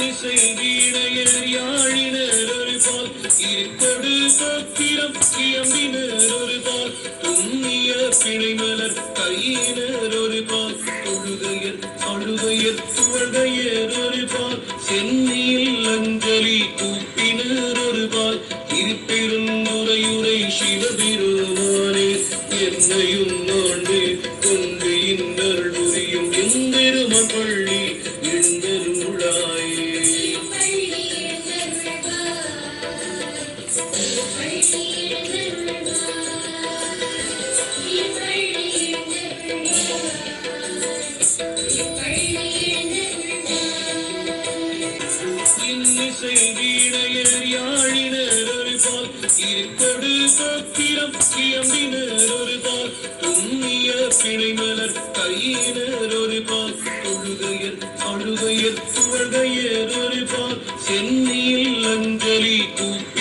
வீணையர் யாழினர் ஒரு பால் இருக்கொடு பத்திரம் இயம்பினர் ஒரு பால் துண்ணிய பிணைமலர் கையினர் ஒரு பால் தொழுகையர் அழுகையர் துவழ்கையர் ஒரு பால் சென்னியில் அஞ்சலி கூப்பினர் ஒரு பால் இருப்பெருந்துரையுரை சிவபெருமானே என்னையும் ஆண்டு கொண்டு இன்னர் புரியும் எந்தெருமன் பள்ளி எழுந்தருளாயே. இன்னிசை வீணையர் யாழினர் ஒரு பால் இருக்கொடு பத்திரம் இயம்பினர் ஒரு பால் துண்ணிய பிணைமலர் கையினர் ஒரு பால் தொழுகையர் அழுகையர் துவழ்கையர் ஒரு பால் சென்னியில் அஞ்சலி கூப்பி